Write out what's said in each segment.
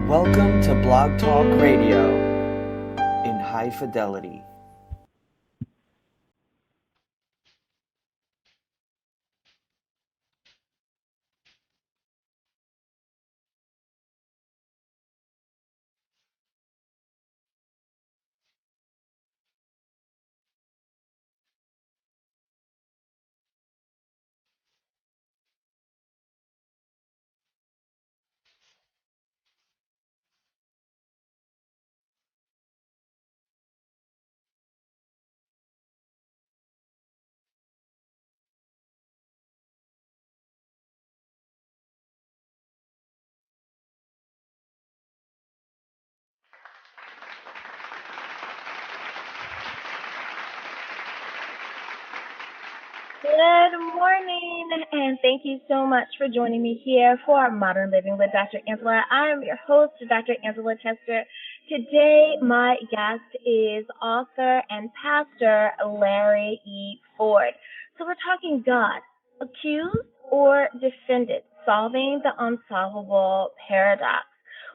Welcome to Blog Talk Radio in high fidelity. Good morning, and thank you so much for joining me here for Modern Living with Dr. Angela. I am your host, Dr. Angela Tester. Today, my guest is author and pastor Larry E. Ford. So we're talking God, accused or defended, solving the unsolvable paradox.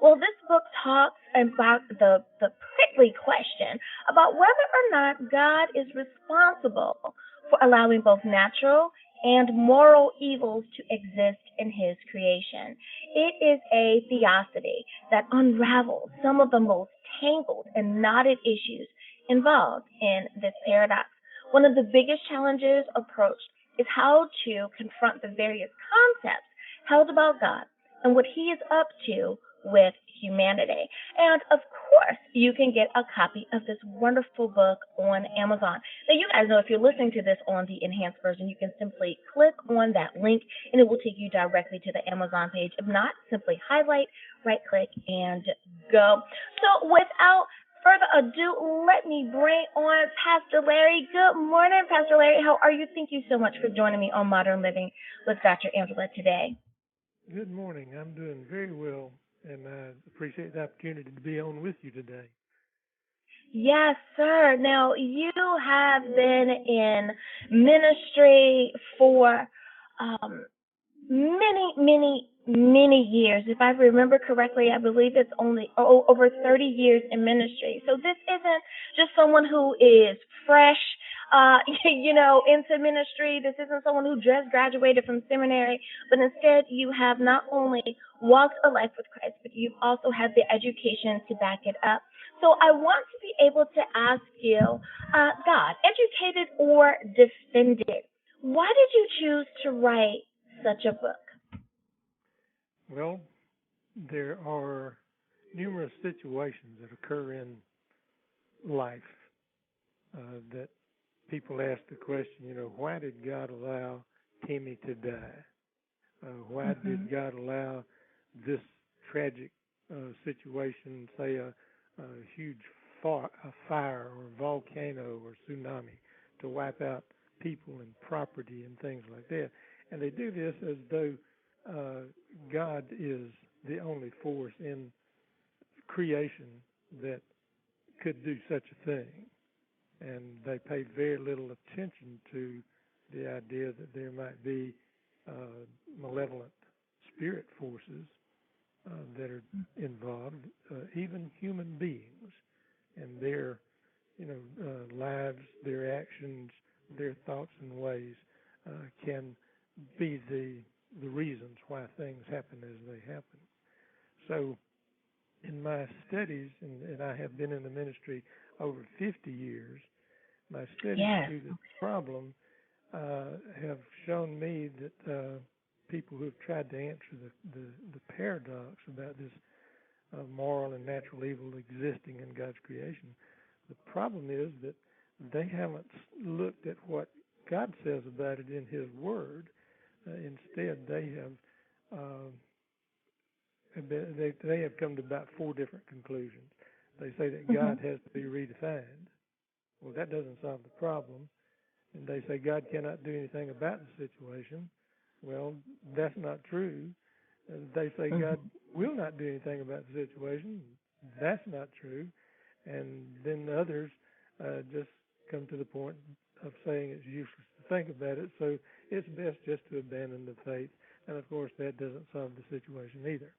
Well, this book talks about the prickly question about whether or not God is responsible for allowing both natural and moral evils to exist in his creation. It is a theodicy that unravels some of the most tangled and knotted issues involved in this paradox. One of the biggest challenges approached is how to confront the various concepts held about God and what he is up to with humanity. And of course, you can get a copy of this wonderful book on Amazon. Now, you guys know if you're listening to this on the enhanced version, you can simply click on that link and it will take you directly to the Amazon page. If not, simply highlight, right click, and go. So, without further ado, let me bring on Pastor Larry. Good morning, Pastor Larry. How are you? Thank you so much for joining me on Modern Living with Dr. Angela today. Good morning. I'm doing very well, and I appreciate the opportunity to be on with you today. Yes, sir. Now, you have been in ministry for many years. If I remember correctly, I believe it's only over 30 years in ministry. So this isn't just someone who is fresh, into ministry. This isn't someone who just graduated from seminary, but instead you have not only walked a life with Christ, but you've also had the education to back it up. So I want to be able to ask you, God, educated or defended, why did you choose to write such a book? Well, there are numerous situations that occur in life that people ask the question, why did God allow Timmy to die? Why did God allow this tragic situation, say a huge a fire or a volcano or tsunami, to wipe out people and property and things like that? And they do this as though God is the only force in creation that could do such a thing. And they pay very little attention to the idea that there might be malevolent spirit forces that are involved, even human beings, and their lives, their actions, their thoughts and ways can be the reasons why things happen as they happen. So in my studies, and I have been in the ministry over 50 years, my studies through this problem have shown me that people who have tried to answer the paradox about this moral and natural evil existing in God's creation, the problem is that they haven't looked at what God says about it in His Word. Instead, they have come to about four different conclusions. They say that God has to be redefined. Well, that doesn't solve the problem. And they say God cannot do anything about the situation. Well, that's not true. They say God will not do anything about the situation. That's not true. And then others just come to the point of saying it's useless to think about it, so it's best just to abandon the faith. And, of course, that doesn't solve the situation either.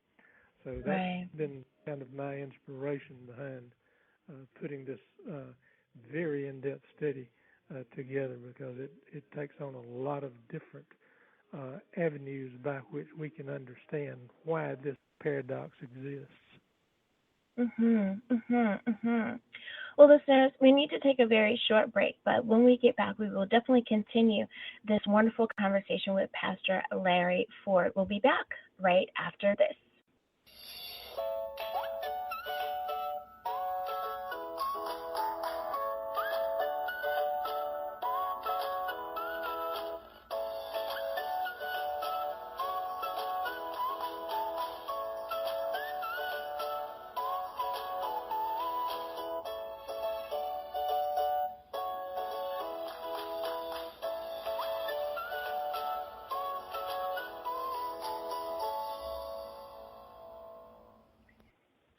So that's Right. been kind of my inspiration behind putting this very in-depth study together, because it takes on a lot of different avenues by which we can understand why this paradox exists. Well, listeners, we need to take a very short break, but when we get back, we will definitely continue this wonderful conversation with Pastor Larry Ford. We'll be back right after this.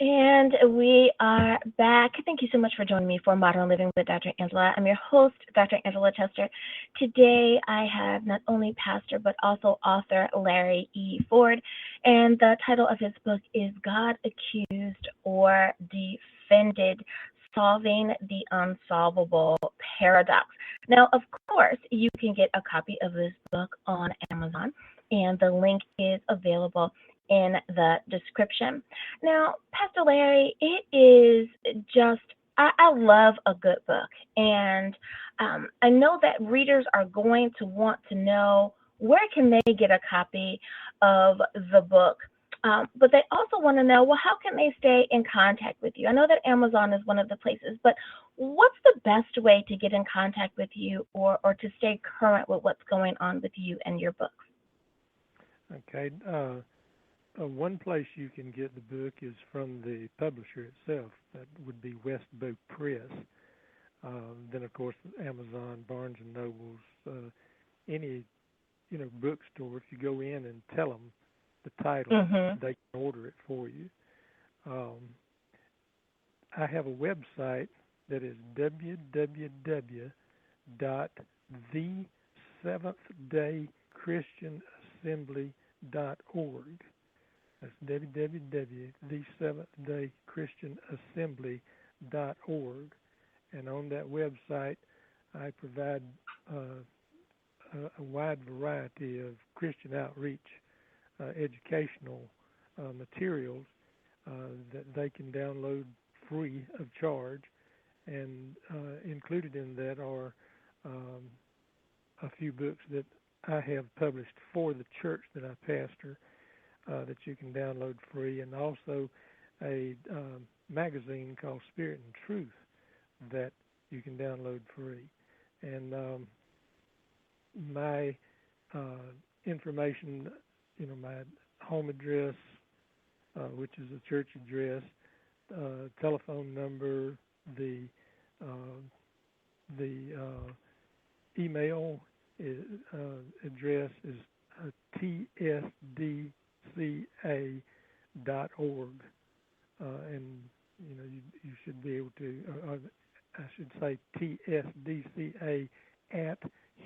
And we are back. Thank you so much for joining me for Modern Living with Dr. Angela. I'm your host, Dr. Angela Chester. Today, I have not only pastor, but also author Larry E. Ford. And the title of his book is God Accused or Defended, Solving the Unsolvable Paradox. Now, of course, you can get a copy of this book on Amazon, and the link is available in the description. Now, Pastor Larry, it is just, I love a good book. And I know that readers are going to want to know where can they get a copy of the book. But they also want to know, well, how can they stay in contact with you? I know that Amazon is one of the places, but what's the best way to get in contact with you or to stay current with what's going on with you and your books? Okay. One place you can get the book is from the publisher itself. That would be Westbow Press. Then, of course, Amazon, Barnes and Nobles, any bookstore. If you go in and tell them the title, they can order it for you. I have a website that is www.theseventhDayChristianassembly.org. That's www.theseventhDayChristianassembly.org. And on that website, I provide a wide variety of Christian outreach educational materials that they can download free of charge. And included in that are a few books that I have published for the church that I pastor, that you can download free, and also a magazine called Spirit and Truth that you can download free. And my information, my home address, which is a church address, telephone number, the email address is tsdca.org, and you should be able to, I should say tsdca at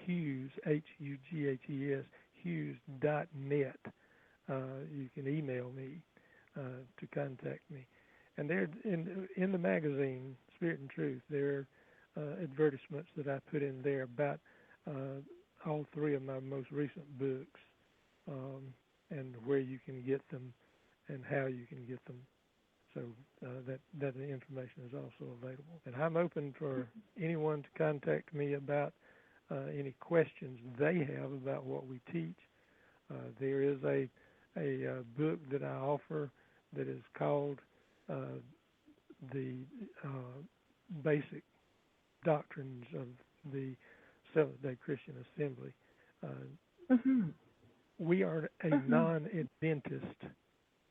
Hughes, Hughes, Hughes.net. You can email me to contact me. And there, in the magazine, Spirit and Truth, there are advertisements that I put in there about all three of my most recent books, and where you can get them and how you can get them. So that information is also available. And I'm open for anyone to contact me about any questions they have about what we teach. There is a book that I offer that is called the Basic Doctrines of the Seventh-day Christian Assembly. We are a non-Adventist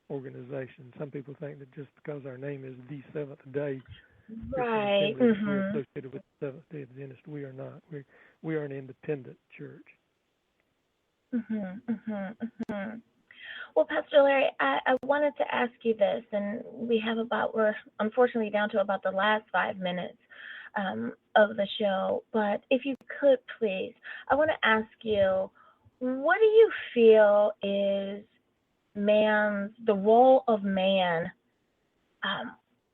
organization. Some people think that just because our name is the Seventh-day Christian Assembly, we're associated with the Seventh-day Adventist. We are not. We are an independent church. Well, Pastor Larry, I wanted to ask you this, and we're unfortunately down to about the last 5 minutes of the show, but if you could please, I want to ask you, what do you feel is the role of man,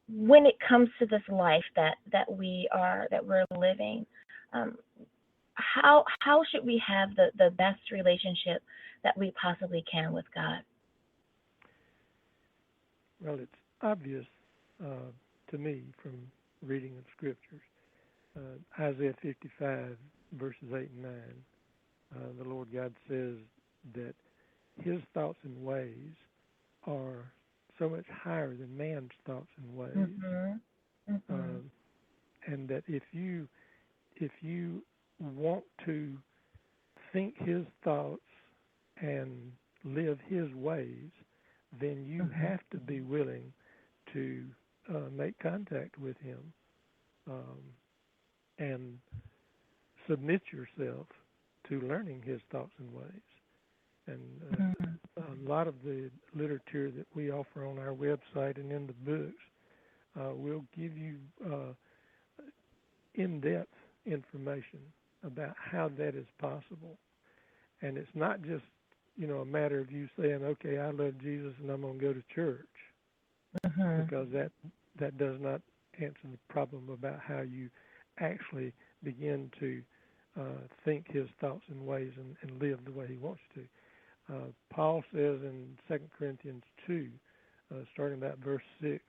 when it comes to this life that we're living. Um, how should we have the best relationship that we possibly can with God? Well, it's obvious to me from reading of scriptures. Isaiah 55, verses 8 and 9, the Lord God says that his thoughts and ways are so much higher than man's thoughts and ways. Mm-hmm. Mm-hmm. And that if you want to think his thoughts and live his ways, then you have to be willing to make contact with him and submit yourself to learning his thoughts and ways. And a lot of the literature that we offer on our website and in the books will give you in-depth information about how that is possible. And it's not just, a matter of you saying, okay, I love Jesus and I'm going to go to church, because that does not answer the problem about how you actually begin to think his thoughts and ways and live the way he wants you to. Paul says in 2 Corinthians 2, starting about verse 6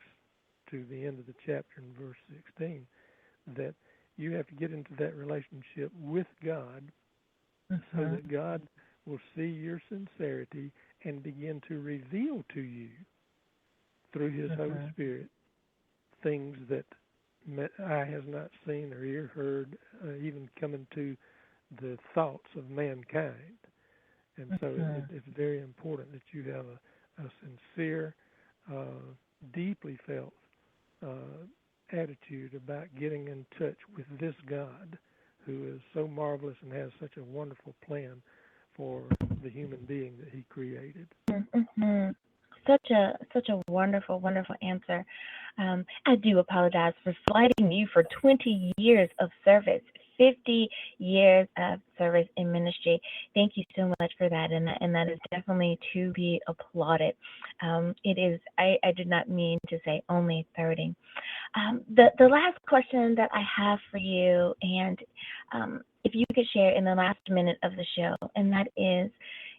to the end of the chapter in verse 16, that you have to get into that relationship with God so that God will see your sincerity and begin to reveal to you through his Holy Spirit things that eye has not seen or ear heard, even come into the thoughts of mankind. And so it's very important that you have a sincere, deeply felt attitude about getting in touch with this God who is so marvelous and has such a wonderful plan for the human being that he created. Mm-hmm. Such a wonderful, wonderful answer. I do apologize for slighting you for 20 years of service, 50 years of service in ministry. Thank you so much for that, and that is definitely to be applauded. It is. I did not mean to say only 30. The last question that I have for you, and if you could share in the last minute of the show, and that is,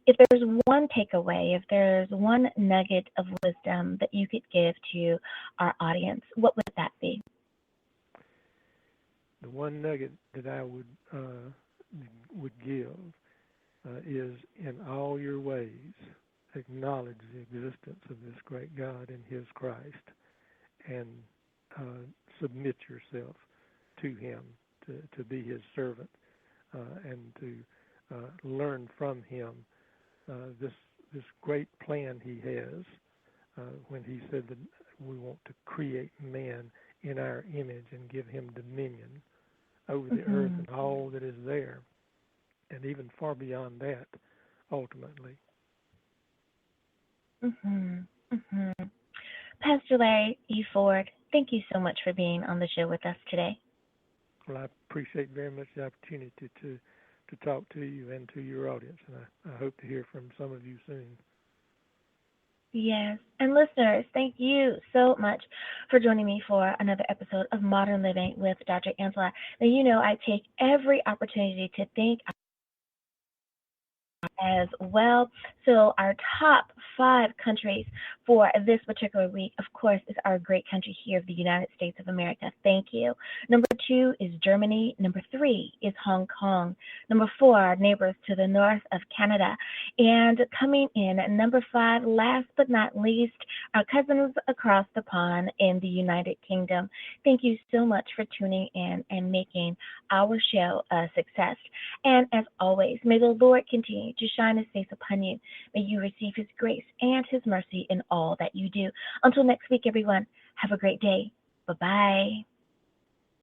if there's one takeaway, if there's one nugget of wisdom that you could give to our audience, what would that be? The one nugget that I would give is, in all your ways, acknowledge the existence of this great God and his Christ, and submit yourself to him, to be his servant, and to learn from him this great plan he has when he said that we want to create man in our image and give him dominion over the earth and all that is there, and even far beyond that, ultimately. Pastor Larry E. Ford, thank you so much for being on the show with us today. Well, I appreciate very much the opportunity to talk to you and to your audience, and I hope to hear from some of you soon. Yes, and listeners, thank you so much for joining me for another episode of Modern Living with Dr. Angela. Now, I take every opportunity to thank as well. So our top 5 countries for this particular week, of course, is our great country here of the United States of America. Thank you. Number 2 is Germany. Number 3 is Hong Kong. Number 4, our neighbors to the north of Canada. And coming in at number 5, last but not least, our cousins across the pond in the United Kingdom. Thank you so much for tuning in and making our show a success. And as always, may the Lord continue to shine his face upon you. May you receive his grace and his mercy in all that you do. Until next week, everyone, have a great day. Bye-bye.